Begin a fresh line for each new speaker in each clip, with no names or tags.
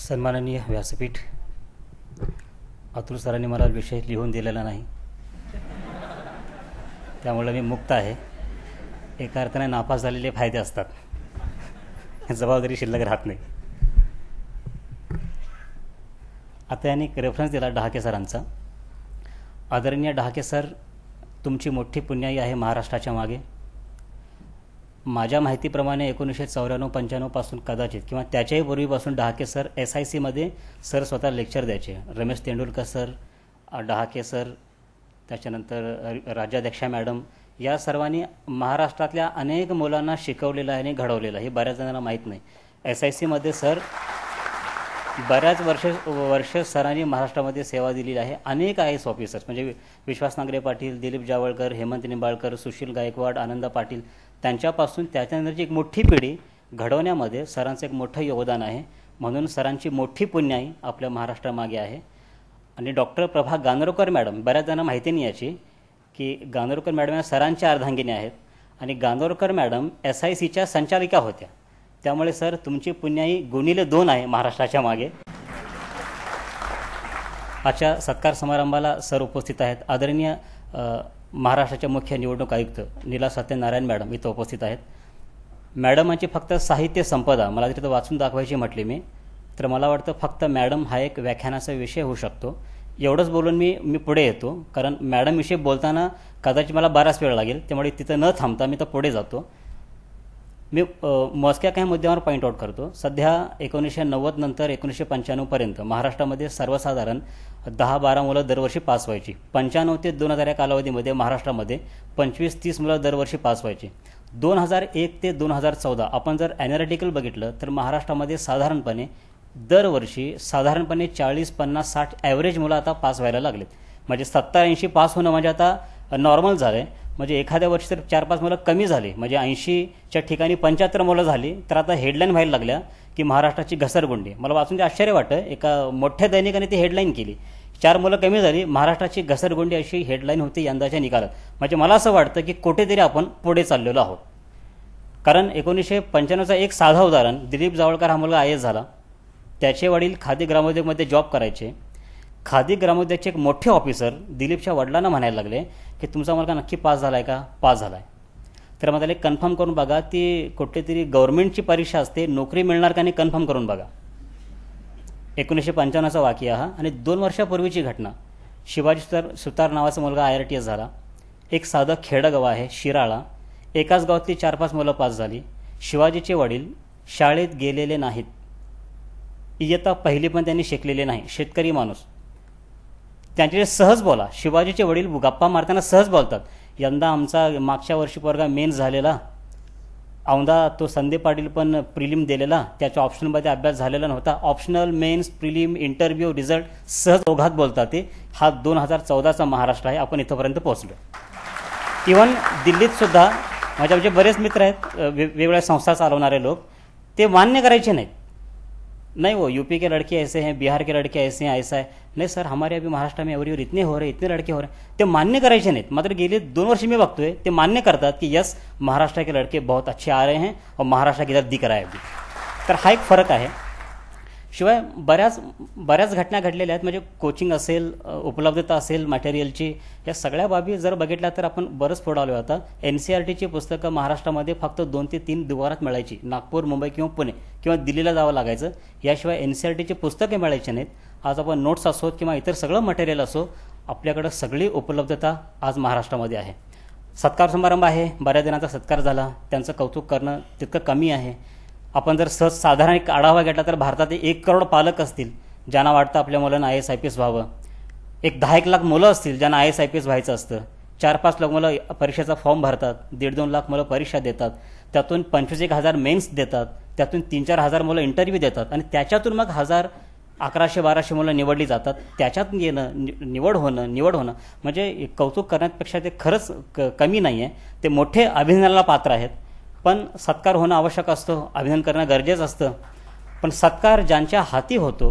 सन्माननीय व्यासपीठ, अतुल सरांनी मला विषय लिहून दिलेला नाही, त्यामुळे मी मुक्त आहे. एका अर्थाने नापास झालेले फायदे असतात, जबाबदारी शिल्लक राहत नाही. आता यांनी रेफरन्स दिला डहाके सरांचा. आदरणीय डहाके सर, तुमची मोठी पुण्याई आहे महाराष्ट्राच्या मागे. माझ्या माहितीप्रमाणे 1994-95 पासून कदाचित किंवा त्याच्याही पूर्वीपासून डहाके सर SICमध्ये सर स्वतः लेक्चर द्यायचे. रमेश तेंडुलकर सर, डहाके सर, त्याच्यानंतर राज्याध्यक्षा मॅडम, या सर्वांनी महाराष्ट्रातल्या अनेक मुलांना शिकवलेलं आहे आणि घडवलेलं आहे. हे बऱ्याच जणांना माहीत नाही. SICमध्ये सर बऱ्याच वर्ष सरांनी महाराष्ट्रामध्ये सेवा दिलेली आहे. अनेक IAS ऑफिसर्स म्हणजे विश्वास नांगरे पाटील, दिलीप जावळकर, हेमंत निंबाळकर, सुशील गायकवाड, आनंदा पाटील, त्यांच्यापासून त्याच्यानंतरची एक मोठी पिढी घडवण्यामध्ये सरांचं एक मोठं योगदान आहे. म्हणून सरांची मोठी पुण्याई आपल्या महाराष्ट्रामागे आहे. आणि डॉक्टर प्रभा गानोरकर मॅडम, बऱ्याच जणांना माहिती नाही याची की गानोरकर मॅडम या सरांच्या अर्धांगिनी आहेत. आणि गानोरकर मॅडम SICच्या संचालिका होत्या. त्यामुळे सर तुमची पुण्याई गुणिले 2 आहे महाराष्ट्राच्या मागे. आजच्या सत्कार समारंभाला सर उपस्थित आहेत. आदरणीय महाराष्ट्राच्या मुख्य निवडणूक आयुक्त नीला सत्यनारायण मॅडम इथं उपस्थित आहेत. मॅडमांची फक्त साहित्य संपदा मला तिथं वाचून दाखवायची म्हटली मी तर मला वाटतं फक्त मॅडम हा एक व्याख्यानाचा विषय होऊ शकतो. एवढंच बोलून मी पुढे येतो, कारण मॅडमविषयी बोलताना कदाचित मला बराच वेळ लागेल. त्यामुळे तिथं न थांबता मी तर पुढे जातो. मी मोजक्या काही मुद्द्यावर पॉईंट आऊट करतो. सध्या 1990 नंतर 1995पर्यंत महाराष्ट्रामध्ये सर्वसाधारण 10-12 मुलं दरवर्षी पास व्हायची. 95 ते 2000 या कालावधीमध्ये महाराष्ट्रामध्ये 25-30 मुलं दरवर्षी पास व्हायची. 2001 ते 2014 आपण जर ॲनालिटिकल बघितलं तर महाराष्ट्रामध्ये साधारणपणे दरवर्षी 40-50-60 ॲव्हरेज मुलं आता पास व्हायला लागलेत. म्हणजे 70-80 पास होणं म्हणजे आता नॉर्मल झालं आहे. म्हणजे एखाद्या वर्षी तर 4-5 मुलं कमी झाली, म्हणजे 80च्या ठिकाणी 75 मुलं झाली. तर आता हेडलाईन व्हायला लागल्या की महाराष्ट्राची घसरगुंडी. मला वाचून ते आश्चर्य वाटतं. एका मोठ्या दैनिकाने ती हेडलाईन केली, 4 मुलं कमी झाली, महाराष्ट्राची घसरगुंडी अशी हेडलाईन होती यंदाच्या निकालात. म्हणजे मला असं वाटतं की कुठेतरी आपण पुढे चाललेलो आहोत. कारण 1995चं एक साधं उदाहरण, दिलीप जावळकर हा मुलगा IAS झाला. त्याचे वडील खादी ग्रामोद्योगमध्ये जॉब करायचे. खादी ग्रामोद्योगचे एक मोठे ऑफिसर दिलीपच्या वडिलांना म्हणायला लागले की तुमचा मुलगा नक्की पास झाला आहे का? पास झाला आहे. तर मग त्याला कन्फर्म करून बघा, ती कुठली तरी गव्हर्नमेंटची परीक्षा असते, नोकरी मिळणार का नाही कन्फर्म करून बघा. 1995चा वाक्य हा. आणि 2 वर्षापूर्वीची घटना, शिवाजी सुतार नावाचा मुलगा IRTS झाला. एक साधं खेडं आहे शिराळा, एकाच गावातली 4-5 मुलं पास झाली. शिवाजीचे वडील शाळेत गेलेले नाहीत, इयत्ता पहिली पण त्यांनी शिकलेले नाही, शेतकरी माणूस. त्यांचे सहज बोला, शिवाजीचे वडील गप्पा मारताना सहज बोलतात. यंदा आमचा मागच्या वर्षी पोरगा मेन्स झालेला, औंधा तो संदीप पाटील पण प्रिलिम दिलेला, त्याच्या ऑप्शनमध्ये अभ्यास झालेला नव्हता. Optional, mains, prelim, interview, result सहज ओघात बोलतात ते. हा 2014चा महाराष्ट्र आहे. आपण इथंपर्यंत पोहोचलो. इव्हन दिल्लीत सुद्धा माझे बरेच मित्र आहेत वेगवेगळ्या संस्था चालवणारे लोक, ते मान्य करायचे नाहीत. नहीं वो यूपी के लड़के ऐसे हैं, बिहार के लड़के ऐसे हैं, ऐसा है. नहीं सर, हमारे अभी महाराष्ट्र में एवरी इतने हो रहे, इतने लड़के हो रहे. ते मान्य करायचे नाहीत. मात्र गेले 2 वर्ष मी बघतोय ते मान्य करतात की यस, महाराष्ट्र के लड़के बहुत अच्छे आ रहे हैं और महाराष्ट्र की तरफ दिख रहा है अभी. तर हा एक फरक आहे. शिवाय बऱ्याच घटना घडलेल्या आहेत. म्हणजे कोचिंग असेल, उपलब्धता असेल मटेरियलची, या सगळ्या बाबी जर बघितल्या तर आपण बरंच पुढे आलो. आता NCERTची पुस्तकं महाराष्ट्रामध्ये फक्त 2 ते 3 दुकानात मिळायची. नागपूर, मुंबई किंवा पुणे किंवा दिल्लीला जावं लागायचं. याशिवाय NCERTची पुस्तके मिळायची नाहीत. आज आपण नोट्स असोत किंवा इतर सगळं मटेरियल असो, आपल्याकडं सगळी उपलब्धता आज महाराष्ट्रामध्ये आहे. सत्कार समारंभ आहे, बऱ्याच जणांचा सत्कार झाला, त्यांचं कौतुक करणं तितकं कमी आहे. आपण जर साधारण एक आढावा घेतला तर भारतात 1 करोड पालक असतील ज्यांना वाटतं आपल्या मुलांना IAS IPS व्हावं. एक 10-1 लाख मुलं असतील ज्यांना IAS IPS व्हायचं असतं. 4-5 लाख मुलं परीक्षेचा फॉर्म भरतात, 1.5-2 लाख मुलं परीक्षा देतात, त्यातून 25,000 मेन्स देतात, त्यातून 3-4 मुलं इंटरव्ह्यू देतात, आणि त्याच्यातून मग 1100-1200 मुलं निवडली जातात. त्याच्यात निवड होणं म्हणजे कौतुक करण्यापेक्षा ते खरंच कमी नाही आहे. ते मोठे अभिनंदनाला पात्र आहेत. पण सत्कार होणं आवश्यक असतं, अभिनंदन करणं गरजेचं असतं. पण सत्कार ज्यांच्या हाती होतो,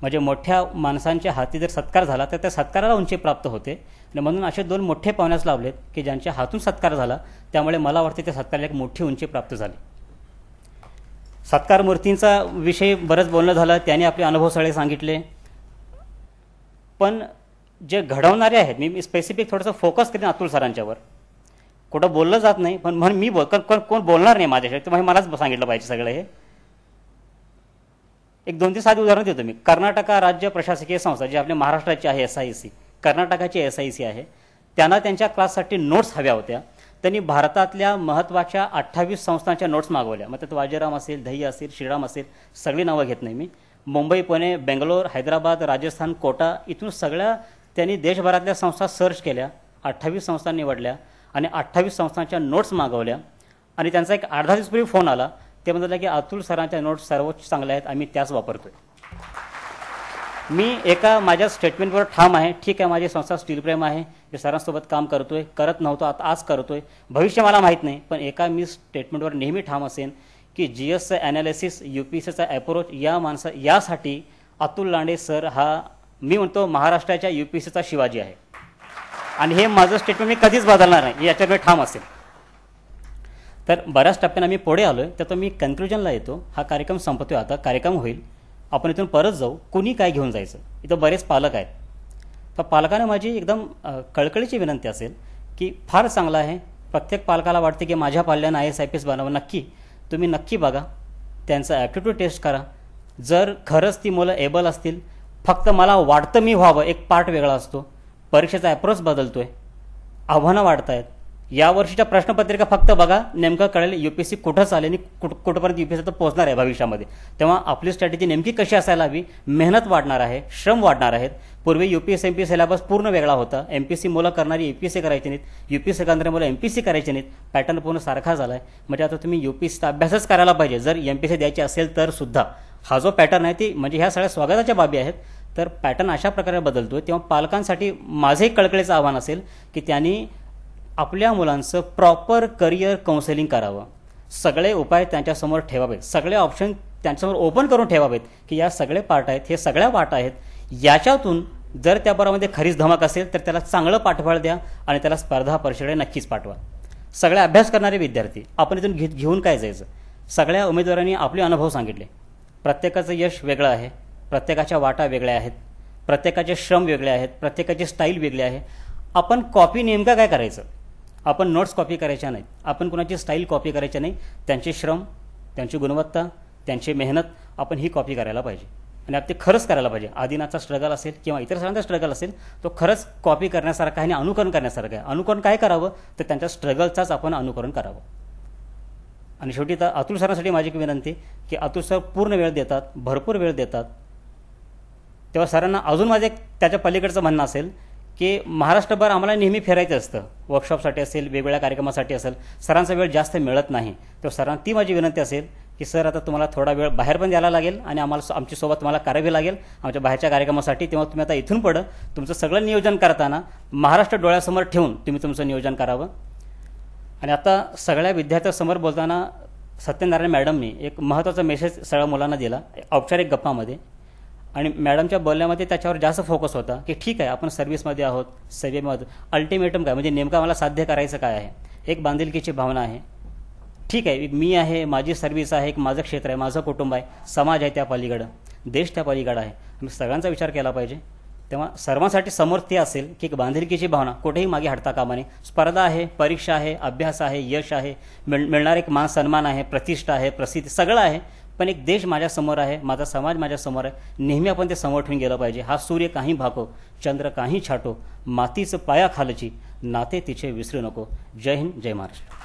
म्हणजे मोठ्या माणसांच्या हाती जर सत्कार झाला तर त्या सत्काराला उंची प्राप्त होते. आणि म्हणून असे 2 मोठे पाहुण्यास लावलेत की ज्यांच्या हातून सत्कार झाला, त्यामुळे मला वाटते त्या सत्काराला एक मोठी उंची प्राप्त झाली. सत्कार मूर्तींचा विषयी बरंच बोलणं झालं, त्यांनी आपले अनुभव सगळे सांगितले. पण जे घडवणारे आहेत, मी स्पेसिफिक थोडंसं फोकस करेन अतुल सरांच्यावर. कुठं बोललं जात नाही, पण म्हणून मी कोण बोलणार नाही माझ्याशी, तर मलाच सांगितलं पाहिजे सगळं हे. एक 2-3 साधी उदाहरण देतो मी. कर्नाटक राज्य प्रशासकीय संस्था जी आपल्या महाराष्ट्राची आहे, SIC, कर्नाटकाची SIC आहे, त्यांना त्यांच्या क्लाससाठी नोट्स हव्या होत्या. त्यांनी भारतातल्या महत्त्वाच्या 28 संस्थांच्या नोट्स मागवल्या. मग त्यात वाजीराम असेल, दही असेल, श्रीराम असेल, सगळी नावं घेत नाही मी. मुंबई, पुणे, बेंगलोर, हैदराबाद, राजस्थान, कोटा, इथून सगळ्या त्यांनी देशभरातल्या संस्था सर्च केल्या, 28 संस्था निवडल्या आणि 28 संस्थांच्या नोट्स मागवल्या. आणि त्यांचा एक 8-10 दिवसापूर्वी फोन आला. ते म्हणाले की अतुल सरांच्या नोट्स सर्वोच्च चांगल्या आहेत, आम्ही त्याच वापरतोय. मी एका माझ्या स्टेटमेंटवर ठाम आहे. ठीक आहे, माझी संस्था स्टील प्रेम आहे, मी सरांसोबत काम करतोय, करत नव्हतो, आता आज करतोय, भविष्य मला माहीत नाही, पण एका मी स्टेटमेंटवर नेहमी ठाम असेन की GSचं ॲनालिसिस, UPSCचा अप्रोच यासाठी अतुल लांडे सर हा, मी म्हणतो, महाराष्ट्राच्या UPSCचा शिवाजी आहे. आणि हे माझं स्टेटमेंट मी कधीच बदलणार नाही, याच्यावर मी ठाम असेल. तर बऱ्याच टप्प्यानं आम्ही पुढे आलो आहे, तर मी कन्क्लुजनला येतो. हा कार्यक्रम संपतोय, आता कार्यक्रम होईल, आपण इथून परत जाऊ. कुणी काय घेऊन जायचं, इथं बरेच पालक आहेत. तर पालकांना माझी एकदम कळकळीची विनंती असेल की फार चांगलं आहे, प्रत्येक पालकाला वाटते की माझ्या पाल्यानं IAS IPS बनावं. तुम्ही नक्की बघा, त्यांचं ॲप्टिट्यूड टेस्ट करा. जर खरंच ती मुलं एबल असतील, फक्त मला वाटतं मी व्हावं, एक पार्ट वेगळा असतो, परीक्षेचा अप्रोच बदलतोय, आव्हानं वाढत आहेत. यावर्षीच्या प्रश्नपत्रिका फक्त बघा, नेमकं कळेल UPSC कुठं चालेल आणि कुठंपर्यंत UPSC तर पोहोचणार आहे भविष्यामध्ये. तेव्हा आपली स्ट्रॅटेजी नेमकी कशी असायला हवी, मेहनत वाढणार आहे, श्रम वाढणार आहेत. पूर्वी UPSC MPSC सिलेबस पूर्ण वेगळा होता. MPSC मुलं करणारी UPSC करायची नाहीत, UPSC करणारी मुलं MPSC करायची नाहीत. पॅटर्न पूर्ण सारखा झाला आहे. म्हणजे आता तुम्ही UPSCचा अभ्यासच करायला पाहिजे जर MPSC द्यायची असेल तर सुद्धा. हा जो पॅटर्न आहे ती म्हणजे ह्या सगळ्या स्वागताच्या बाबी आहेत. तर पॅटर्न अशा प्रकारे बदलतोय. तेव्हा पालकांसाठी माझं एक कळकळीचं आव्हान असेल की त्यांनी आपल्या मुलांचं प्रॉपर करिअर काउन्सेलिंग करावं. सगळे उपाय त्यांच्यासमोर ठेवावेत, सगळे ऑप्शन त्यांच्यासमोर ओपन करून ठेवावेत की या सगळे पार्ट आहेत, हे सगळ्या वाटा आहेत. याच्यातून जर त्या बरोबर खरीच धमक असेल तर त्याला चांगलं पाठबळ द्या आणि त्याला स्पर्धा परीक्षेकडे नक्कीच पाठवा. सगळे अभ्यास करणारे विद्यार्थी, आपण इथून घेऊन काय जायचं. सगळ्या उमेदवारांनी आपले अनुभव सांगितले. प्रत्येकाचं यश वेगळं आहे, प्रत्येकाच्या वाटा वेगळ्या आहेत, प्रत्येकाचे श्रम वेगळे आहेत, प्रत्येकाची स्टाईल वेगळी आहे. आपण कॉपी नेमकं काय करायचं, आपण नोट्स कॉपी करायच्या नाहीत, आपण कुणाची स्टाईल कॉपी करायची नाही. त्यांचे श्रम, त्यांची गुणवत्ता, त्यांची मेहनत आपण ही कॉपी करायला पाहिजे आणि आपण ते खरंच करायला पाहिजे. आदिनाथचा स्ट्रगल असेल किंवा इतर सगळ्यांचा स्ट्रगल असेल, तो खरंच कॉपी करण्यासारखा आहे आणि अनुकरण करण्यासारखं आहे. अनुकरण काय करावं, तर त्यांच्या स्ट्रगलचाच आपण अनुकरण करावं. आणि शेवटी तर अतुल सरांसाठी माझी विनंती की अतुल सर पूर्ण वेळ देतात, भरपूर वेळ देतात. तेव्हा सरांना अजून माझं एक त्याच्या पलीकडचं म्हणणं असेल की महाराष्ट्रभर आम्हाला नेहमी फिरायचं असतं, वर्कशॉपसाठी असेल, वेगवेगळ्या कार्यक्रमासाठी असेल, सरांचा वेळ जास्त मिळत नाही. तर सरांना ती माझी विनंती असेल की सर आता तुम्हाला थोडा वेळ बाहेर पण द्यायला लागेल आणि आमच्यासोबत तुम्हाला करावी लागेल आमच्या बाहेरच्या कार्यक्रमासाठी. तेव्हा तुम्ही आता इथून पुढं तुमचं सगळं नियोजन करताना महाराष्ट्र डोळ्यासमोर ठेवून तुम्ही तुमचं नियोजन करावं. आणि आता सगळ्या विद्यार्थ्यांसमोर बोलताना सत्यनारायण मॅडमनी एक महत्त्वाचा मेसेज सगळ्या मुलांना दिला औपचारिक गप्पामध्ये. आणि मॅडमच्या बोलण्यामध्ये त्याच्यावर जास्त फोकस होता की ठीक आहे, आपण सर्व्हिसमध्ये आहोत, सेवेमध्ये अल्टिमेटम काय म्हणजे नेमकं मला साध्य करायचं काय आहे. एक बांधिलकीची भावना आहे. ठीक आहे, मी आहे, माझी सर्व्हिस आहे, एक माझं क्षेत्र आहे, माझं कुटुंब आहे, समाज आहे त्या पलीकडं, देश त्या पलीकडं आहे. आम्ही सगळ्यांचा विचार केला पाहिजे. तेव्हा सर्वांसाठी समोर ते असेल की एक बांधिलकीची भावना कुठेही मागे हटता कामा नये. स्पर्धा आहे, परीक्षा आहे, अभ्यास आहे, यश आहे, मिळणार एक मान सन्मान आहे, प्रतिष्ठा आहे, प्रसिद्धी सगळं आहे, पण एक देश माझ्यासमोर आहे, माझा समाज माझ्यासमोर आहे. नेहमी आपण ते समोर ठेवून गेलं पाहिजे. हा सूर्य काही भाको, चंद्र काही छाटो, मातीचं पाया खालची, नाते तिचे विसरू नको. जय हिंद, जय महाराष्ट्र.